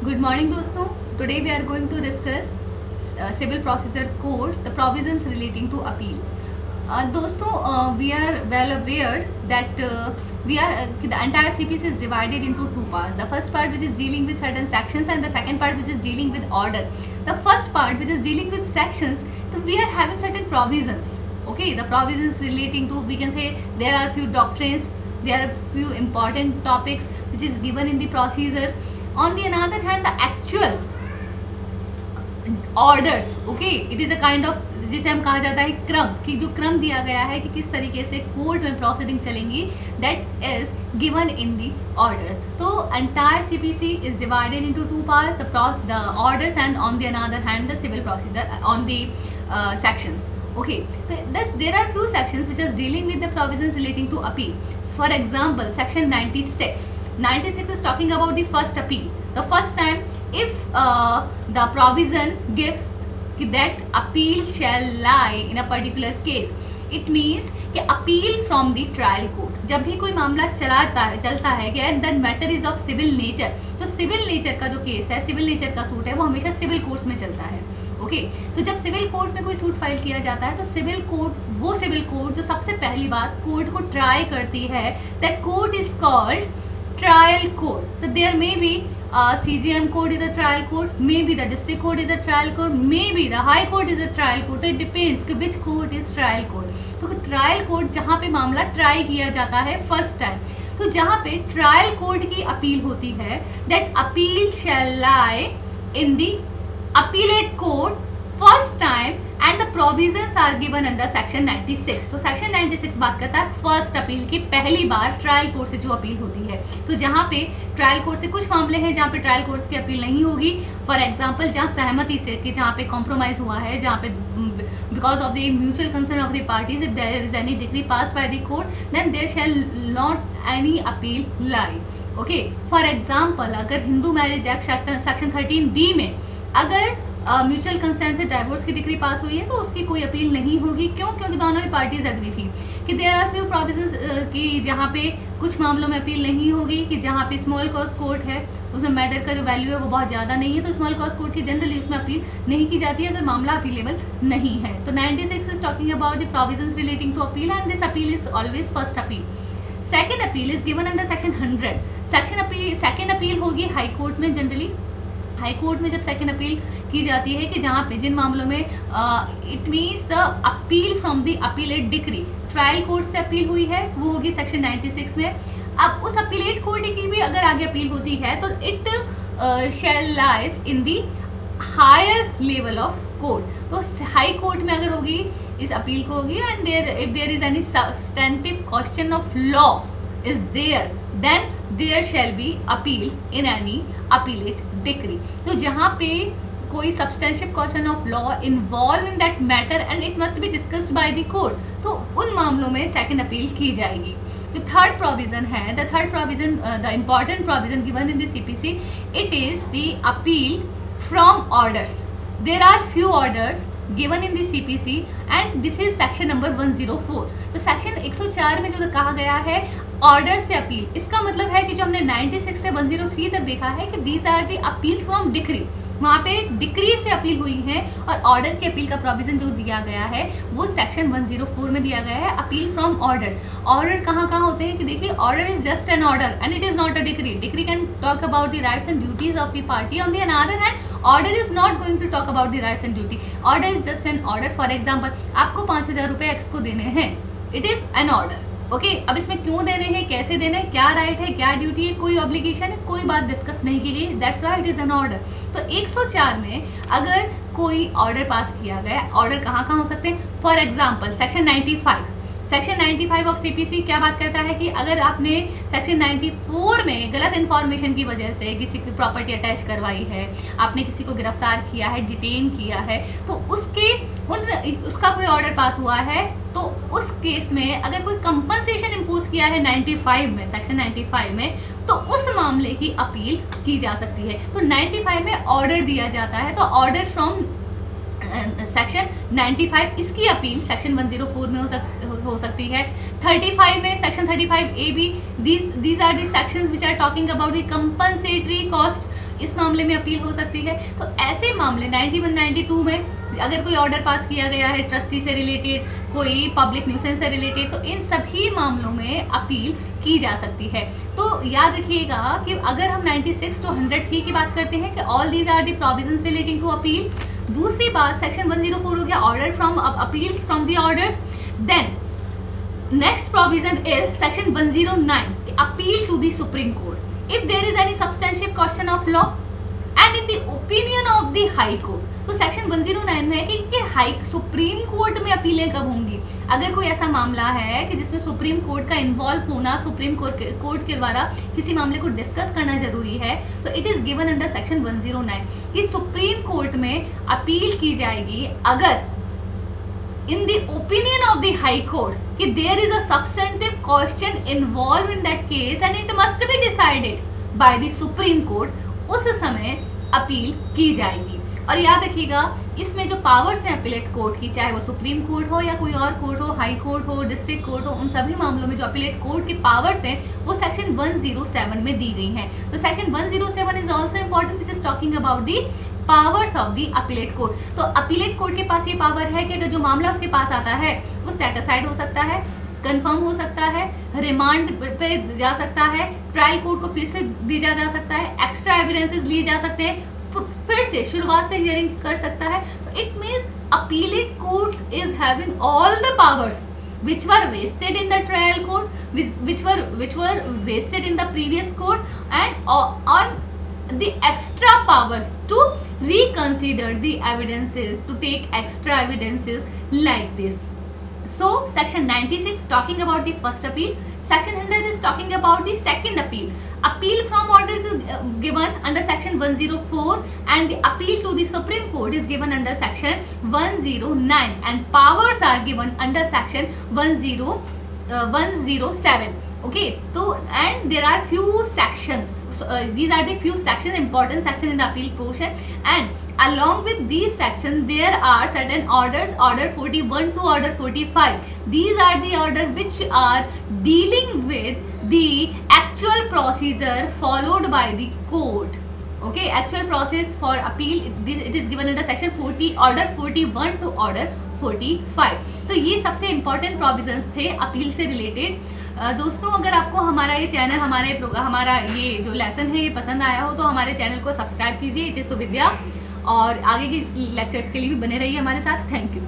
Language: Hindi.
Good morning दोस्तों. Today we are going to discuss Civil Procedure Code, the provisions relating to appeal. दोस्तों, we are well aware that the entire CPC is divided into two parts. The first part which is dealing with certain sections and the second part which is dealing with order. The first part which is dealing with sections, so we are having certain provisions. Okay, the provisions relating to, we can say there are few doctrines, there are few important topics which is given in the procedure. On the another hand, the actual orders, okay, it is a kind of, जिसे हम कहा जाता है क्रम, कि जो क्रम दिया गया है कि किस तरीके से कोर्ट में प्रोसीडिंग चलेंगी, that is given in the order. तो entire CPC is divided into two parts, the orders and on the another hand the civil procedure on the sections. Okay, so thus there are few sections which is dealing with the provisions relating to appeal. For example, section 96. 96 is talking about the first appeal. The first time, if the provision gives that appeal shall lie in a particular case, it means कि appeal from the trial court. जब भी कोई मामला चलता है कि and that matter is of civil nature, तो सिविल नेचर का जो केस है, सिविल नेचर का सूट है, वो हमेशा सिविल कोर्ट्स में चलता है. ओके, तो जब सिविल कोर्ट में कोई सूट फाइल किया जाता है, तो सिविल कोर्ट, वो सिविल कोर्ट जो सबसे पहली बार कोर्ट को ट्राई करती है, that court is called trial court. So there may be CJM court is a trial court, maybe the district court is a trial court, maybe the high court is a trial court. So it depends कि which court is trial court. तो ट्रायल कोर्ट जहाँ पे मामला ट्राई किया जाता है फर्स्ट टाइम, तो जहाँ पे ट्रायल कोर्ट की अपील होती है, that appeal shall lie in the appellate court first time and the provisions are given under section 96. तो सेक्शन 96 बात करता है फर्स्ट अपील की, पहली बार ट्रायल कोर्ट से जो अपील होती है. तो जहाँ पे ट्रायल कोर्ट से कुछ मामले हैं जहाँ पे ट्रायल कोर्ट की अपील नहीं होगी. फॉर एग्जांपल, जहाँ सहमति से कि जहाँ पे कॉम्प्रोमाइज हुआ है, जहाँ पे because of the mutual concern of the parties, if there is any degree pass by the court, then there shall not any appeal lie. Okay, for example, अगर Hindu marriage act section 13B में अगर म्यूचुअल कंसेंट से डाइवोर्स की डिग्री पास हुई है, तो उसकी कोई अपील नहीं होगी. क्यों? क्योंकि दोनों ही पार्टीज एग्री थी कि देयर आर फ्यू प्रोविजंस कि जहाँ पे कुछ मामलों में अपील नहीं होगी, कि जहाँ पे स्मॉल कॉज कोर्ट है, उसमें मैटर का जो वैल्यू है वो बहुत ज़्यादा नहीं है, तो स्मॉल कॉज कोर्ट की जनरली उसमें अपील नहीं की जाती है अगर मामला अपीलेबल नहीं है. तो 96 is talking about the provisions relating to appeal and this appeal is always first appeal. Second appeal is given under section 100. Second appeal होगी हाई कोर्ट में. जनरली हाई कोर्ट में जब सेकेंड अपील की जाती है, कि जहाँ पे जिन मामलों में it means the appeal from the appellate decree, trial court से अपील हुई है, वो होगी सेक्शन 96 में. अब उस अपीलेट कोर्ट की भी अगर आगे अपील होती है, तो it shall lies in the higher level of court. तो हाई कोर्ट में अगर होगी, इस अपील को होगी, and if there is any substantive question of law is there, then there shall be appeal in any appellate decree. तो जहाँ पे कोई substantive question of law involve in that matter and it must be discussed by the court, तो उन मामलों में second appeal की जाएगी. तो third provision है, the third provision, the important provision given in the CPC, it is the appeal from orders. There are few orders given in the CPC and this is section number 104. तो सेक्शन 104 में जो कहा गया है ऑर्डर से अपील, इसका मतलब है कि जो हमने 96 से 103 तक देखा है कि these are the appeals from decree, वहाँ पे डिक्री से अपील हुई है, और ऑर्डर के अपील का प्रोविजन जो दिया गया है वो सेक्शन 104 में दिया गया है. Appeal from order. ऑर्डर कहाँ कहाँ होते हैं कि देखिए, order is just an order and it is not a decree. Decree can talk about the rights and duties of the party. On the another hand, order is not going to talk about the rights and duty. Order is just an order. For example, आपको 5000 रुपये एक्स को देने हैं, it is an order. Okay, अब इसमें क्यों देने हैं, कैसे देने हैं, क्या राइट है, क्या ड्यूटी है, कोई ऑब्लिगेशन है, कोई बात डिस्कस नहीं की गई, that's why it is an order. तो 104 में अगर कोई ऑर्डर पास किया गया, ऑर्डर कहाँ कहाँ हो सकते हैं. For example, section 95. Section 95 of CPC क्या बात करता है कि अगर आपने सेक्शन 94 में गलत इन्फॉर्मेशन की वजह से किसी की प्रॉपर्टी अटैच करवाई है, आपने किसी को गिरफ्तार किया है, डिटेन किया है, तो उसका कोई ऑर्डर पास हुआ है, तो उस केस में अगर कोई कंपनसेशन इम्पोज किया है 95 में, सेक्शन 95 में, तो उस मामले की अपील की जा सकती है. तो 95 में ऑर्डर दिया जाता है, तो ऑर्डर फ्रॉम सेक्शन 95, इसकी अपील सेक्शन 104 में हो सकती है. 35 में सेक्शन 35A भी, these are the sections which are talking about the compensatory cost इस मामले में अपील हो सकती है। तो ऐसे मामले 91, 92 में अगर कोई ऑर्डर पास किया गया है ट्रस्टी से रिलेटेड, कोई पब्लिक न्यूसेंस से रिलेटेड, तो इन सभी मामलों में अपील की जा सकती है। तो याद रखिएगा कि अगर हम 96 to 103 की बात करते हैं कि all these are the provisions relating to appeal. दूसरी बात सेक्शन 104 हो गया order from appeals from the orders. Then next provision is section 109 appeal to the supreme court if there is any substantial question of law and in the opinion of the high court. तो सेक्शन 109 में है कि हाई सुप्रीम कोर्ट में अपीलें कब होंगी। अगर कोई ऐसा मामला है कि जिसमें सुप्रीम कोर्ट का इन्वॉल्व होना, सुप्रीम कोर्ट के द्वारा किसी मामले को डिस्कस करना जरूरी है, तो it is given under section 109 कि सुप्रीम कोर्ट में अपील की जाएगी अगर in the opinion of the high court कि there is a substantive question involved in that case and it must be decided by the supreme court, उस समय अपील की जाएगी। और याद रखिएगा इसमें जो पावर्स हैं अपीलेट कोर्ट की, चाहे वो सुप्रीम कोर्ट हो या कोई और कोर्ट हो, हाई कोर्ट हो, डिस्ट्रिक्ट कोर्ट हो, उन सभी मामलों में जो अपीलेट कोर्ट की पावर्स हैं वो सेक्शन 107 में दी गई हैं। तो section 107 is also important, this is talking about the powers of the appellate court. तो अपीलेट कोर्ट के पास ये पावर है कि अगर जो मामला उसके पास आता है वो सेट असाइड हो सकता है, कंफर्म हो सकता है, रिमांड पे जा सकता है, ट्रायल कोर्ट को फिर से भेजा जा सकता है, एक्स्ट्रा एविडेंसेस लिए जा सकते हैं, फिर से शुरुआत से हियरिंग कर सकता है। तो it means appellate court is having all the powers which were wasted in the trial court, which were wasted in the previous court, and on the extra powers to reconsider the evidences, to take extra evidences like this. So section 96 talking about the first appeal, section 100 is talking about the second appeal. Appeal from orders is given under section 104 and the appeal to the Supreme Court is given under section 109 and powers are given under section 107. Okay, so and there are few sections. These are the few sections, important section in the appeal portion, and along with these sections there are certain orders, order 41 to order 45. These are the orders which are dealing with the actual procedure followed by the court. Okay, actual process for appeal, it is given under section 40 order 41 to order 45. तो ये सबसे इम्पोर्टेंट प्रोविजंस थे अपील से रिलेटेड। दोस्तों अगर आपको हमारा ये चैनल, हमारा ये जो लेसन है ये पसंद आया हो तो हमारे चैनल को सब्सक्राइब कीजिए, इट इज सुविद्या, और आगे की लेक्चर्स के लिए भी बने रहिए हमारे साथ। Thank you.